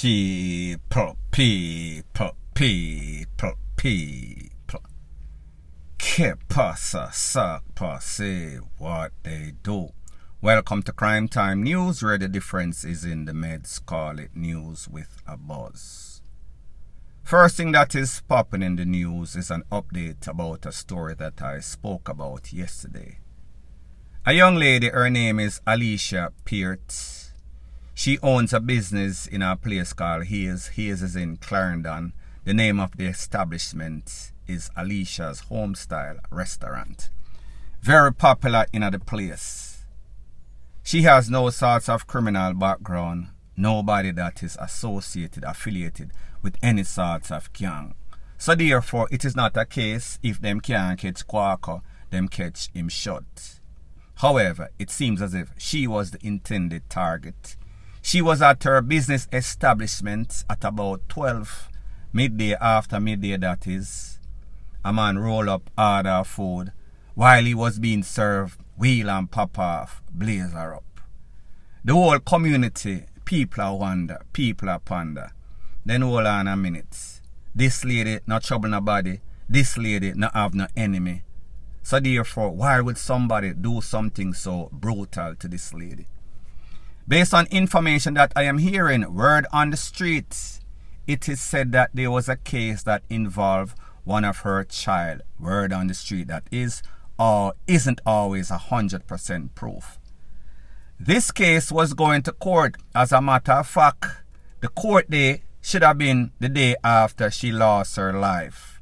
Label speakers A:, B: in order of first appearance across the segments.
A: People. Que pasa, say what they do. Welcome to Crime Time News, where the difference is in the meds. Call it news with a buzz. First thing that is popping in the news is an update about a story that I spoke about yesterday. A young lady, her name is ALICIA-PEART. She owns a business in a place called Hayes. Hayes is in Clarendon. The name of the establishment is Alicia's Homestyle Restaurant. Very popular in the place. She has no sorts of criminal background. Nobody that is affiliated with any sorts of gang. So therefore, it is not a case if them can't catch Quaker, them catch him shot. However, it seems as if she was the intended target. She was at her business establishment at about 12, after midday that is. A man roll up, order food. While he was being served, wheel and pop off, blazer up. The whole community, people are wonder, people are ponder. Then hold on a minute. This lady not trouble nobody. This lady not have no enemy. So therefore, why would somebody do something so brutal to this lady? Based on information that I am hearing, word on the street, it is said that there was a case that involved one of her child. Word on the street, that is or isn't always 100% proof. This case was going to court. As a matter of fact, the court day should have been the day after she lost her life.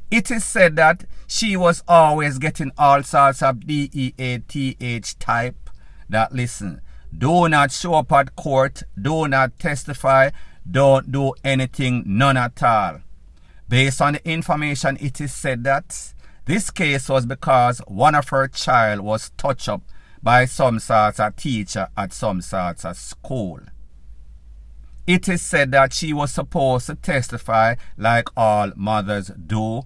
A: It is said that she was always getting all sorts of DEATH type that listen, do not show up at court, do not testify, don't do anything, none at all. Based on the information, it is said that this case was because one of her child was touched up by some sorts of teacher at some sorts of school. It is said that she was supposed to testify like all mothers do,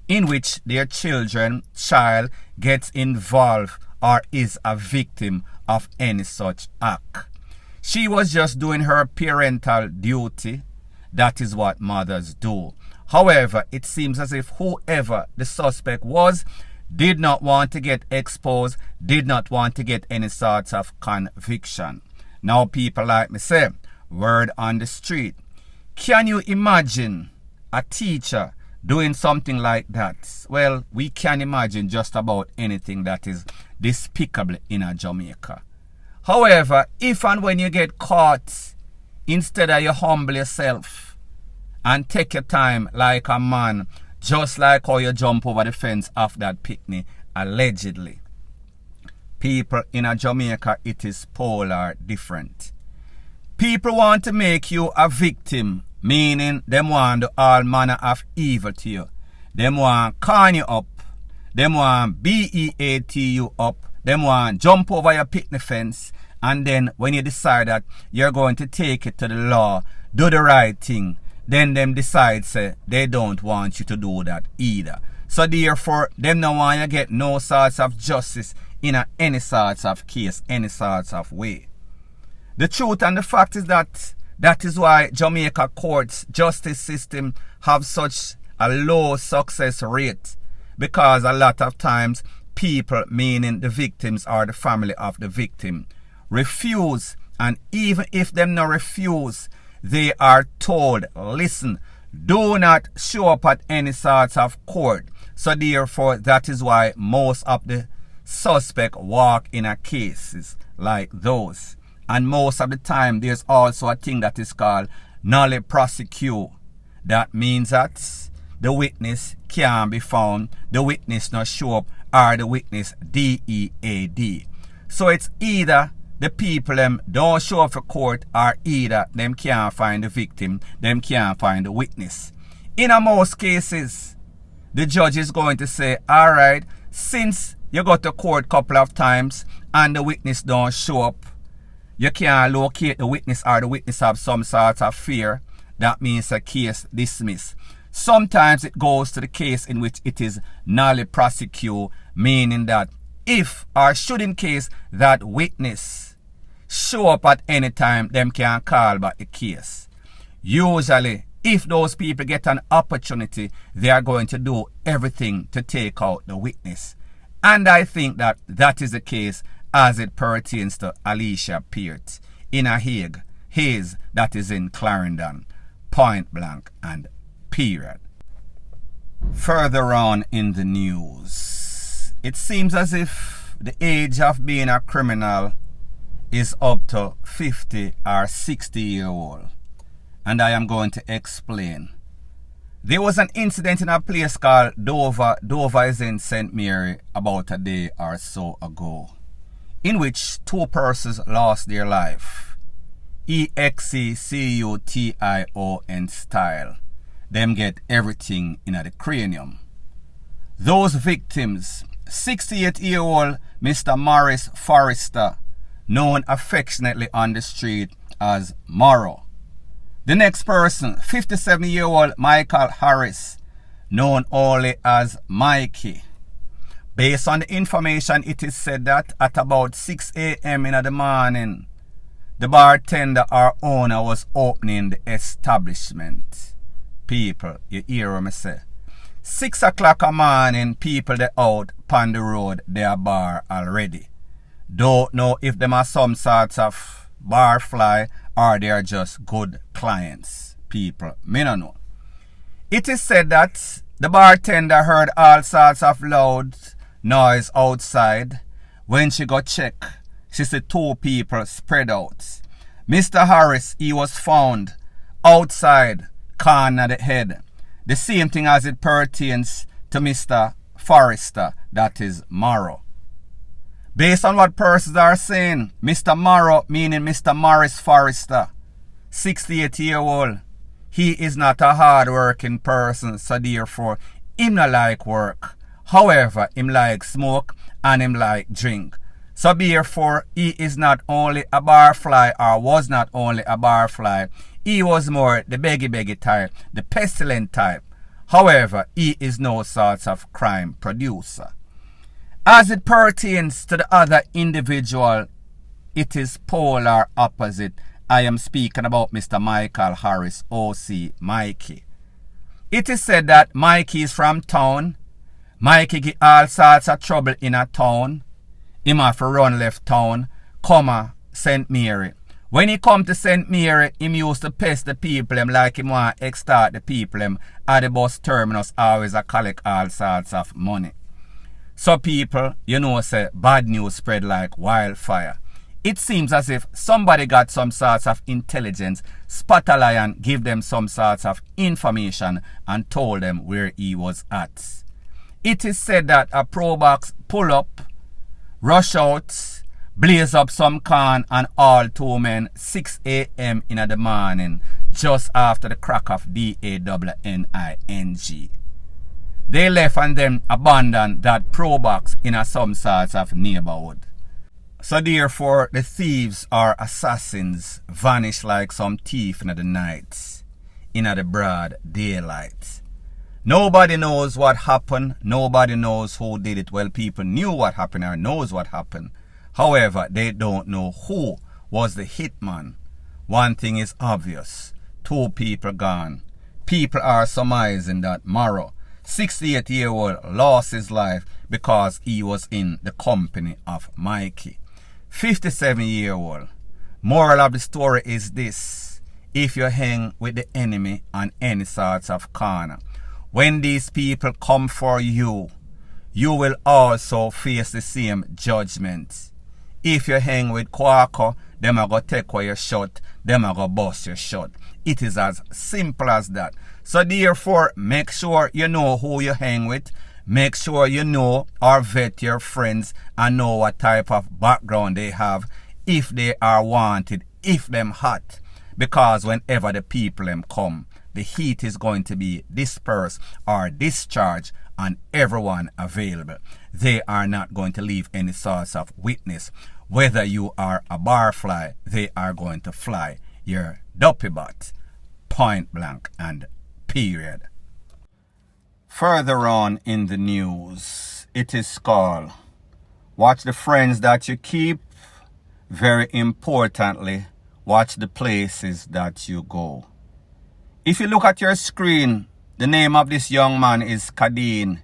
A: in which their child gets involved or is a victim of any such act. She was just doing her parental duty. That is what mothers do. However, it seems as if whoever the suspect was did not want to get exposed, did not want to get any sorts of conviction. Now people like me say, word on the street. Can you imagine a teacher doing something like that? Well, we can imagine just about anything that is despicable in a Jamaica. However, if and when you get caught, instead of you humble yourself and take your time like a man, just like how you jump over the fence of that picnic, allegedly. People in a Jamaica, it is polar different. People want to make you a victim, meaning them want to do all manner of evil to you. Them want con you up. Them want BEAT you up. Them want jump over your picnic fence. And then when you decide that you're going to take it to the law, do the right thing, then them decide say they don't want you to do that either. So therefore, them no want you get no sorts of justice in any sorts of case, any sorts of way. The truth and the fact is that is why Jamaica courts, justice system have such a low success rate. Because a lot of times people, meaning the victims or the family of the victim, refuse, and even if them not refuse, they are told, listen, do not show up at any sorts of court. So therefore, that is why most of the suspect walk in a cases like those. And most of the time, there's also a thing that is called nolle prosequi. That means that the witness can't be found, the witness not show up, or the witness DEAD. So it's either the people them don't show up for court, or either them can't find the victim, them can't find the witness. In most cases, the judge is going to say, alright, since you go to court a couple of times and the witness don't show up, you can't locate the witness or the witness have some sort of fear, that means a case dismissed. Sometimes it goes to the case in which it is nolle prosequi, meaning that if or should in case that witness show up at any time, them can call back the case. Usually, if those people get an opportunity, they are going to do everything to take out the witness. And I think that that is the case as it pertains to ALICIA-PEART in a Hague that is in Clarendon, point blank and period. Further on in the news, it seems as if the age of being a criminal is up to 50 or 60-year-old. And I am going to explain. There was an incident in a place called Dover. Dover is in St. Mary about a day or so ago, in which 2 persons lost their life. EXECUTION style. Them get everything in the cranium. Those victims, 68-year-old Mr. Morris Forrester, known affectionately on the street as Morrow. The next person, 57-year-old Michael Harris, known only as Mikey. Based on the information, it is said that at about 6 a.m. in the morning, the bartender or owner was opening the establishment. People, you hear what I say? 6 o'clock a morning, people they out on the road, they are bar already. Don't know if them are some sorts of bar fly or they are just good clients. People, me no know. It is said that the bartender heard all sorts of loud noise outside. When she got check, she said 2 people spread out. Mr. Harris, he was found outside, corner the head. The same thing as it pertains to Mr. Forrester, that is Morrow. Based on what persons are saying, Mr. Morrow, meaning Mr. Morris Forrester, 68-year-old, he is not a hard-working person, so therefore, him not like work. However, him like smoke and him like drink. So therefore, he is not only a barfly or was not only a barfly, he was more the beggy type, the pestilent type. However, he is no sort of crime producer. As it pertains to the other individual, it is polar opposite. I am speaking about Mr. Michael Harris, OC Mikey. It is said that Mikey is from town. Mikey get all sorts of trouble in a town. Him have to run left town, comma St. Mary. When he come to St. Mary, him used to pest the people him like him want to extort the people him at the bus terminus always a collect all sorts of money. So people, you know, say bad news spread like wildfire. It seems as if somebody got some sorts of intelligence, spot a lion, give them some sorts of information and told them where he was at. It is said that a pro box pull up, rush out, blaze up some corn and all 2 men 6 a.m. in the morning just after the crack of DAWNING. They left and then abandoned that pro box in some sorts of neighborhood. So therefore, the thieves or assassins vanish like some thief in the night, in the broad daylight. Nobody knows what happened. Nobody knows who did it. Well, people knew what happened or knows what happened. However, they don't know who was the hitman. One thing is obvious. 2 people gone. People are surmising that Morrow, 68-year-old, lost his life because he was in the company of Mikey, 57-year-old. Moral of the story is this: if you hang with the enemy on any sorts of corner, when these people come for you, you will also face the same judgment. If you hang with Quaco, them are going to take away your shot, them are going to bust your shot. It is as simple as that. So therefore, make sure you know who you hang with. Make sure you know or vet your friends and know what type of background they have, if they are wanted, if them hot. Because whenever the people them come, the heat is going to be dispersed or discharged on everyone available. They are not going to leave any source of witness. Whether you are a barfly, they are going to fly your dopey butt. Point blank and period. Further on in the news, it is called watch the friends that you keep. Very importantly, watch the places that you go. If you look at your screen, the name of this young man is Kadeen.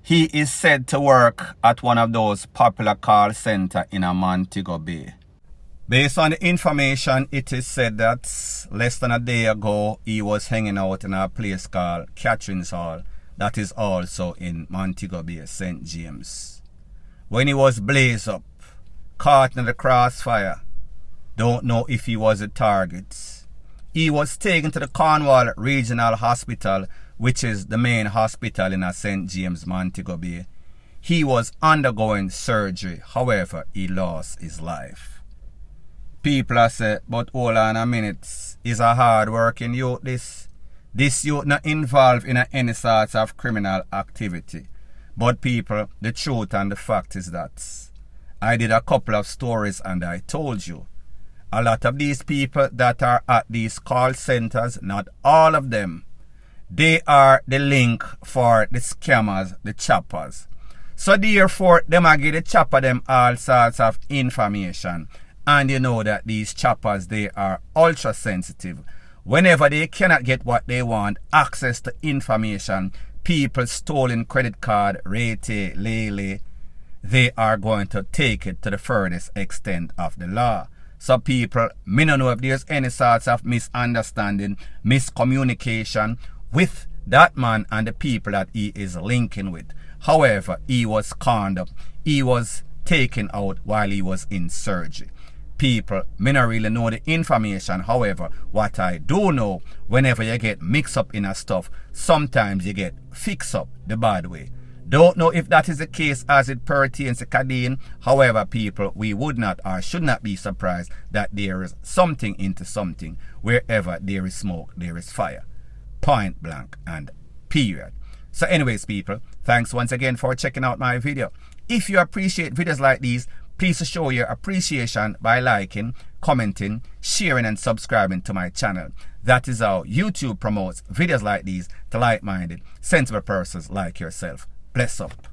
A: He is said to work at one of those popular call centers in Montego Bay. Based on the information, it is said that less than a day ago, he was hanging out in a place called Catherine's Hall, that is also in Montego Bay, St. James. When he was blazed up, caught in the crossfire, don't know if he was a target. He was taken to the Cornwall Regional Hospital, which is the main hospital in St. James, Montego Bay. He was undergoing surgery, however, he lost his life. People are say, but hold on a minute, is a hard working youth this? This youth not involved in any sort of criminal activity. But people, the truth and the fact is that I did a couple of stories and I told you, a lot of these people that are at these call centers, not all of them, they are the link for the scammers, the choppers. So therefore, them are give the chopper them all sorts of information. And you know that these choppers, they are ultra sensitive. Whenever they cannot get what they want, access to information, people stolen credit card, rate, lele, they are going to take it to the furthest extent of the law. So people, me don't know if there's any sorts of misunderstanding, miscommunication with that man and the people that he is linking with. However, he was conned up. He was taken out while he was in surgery. People, me not really know the information. However, what I do know, whenever you get mixed up in a stuff, sometimes you get fixed up the bad way. Don't know if that is the case as it pertains to Kadeen. However, people, we would not or should not be surprised that there is something into something. Wherever there is smoke, there is fire. Point blank and period. So anyways, people, thanks once again for checking out my video. If you appreciate videos like these, please show your appreciation by liking, commenting, sharing and subscribing to my channel. That is how YouTube promotes videos like these to like-minded, sensible persons like yourself. Bless up.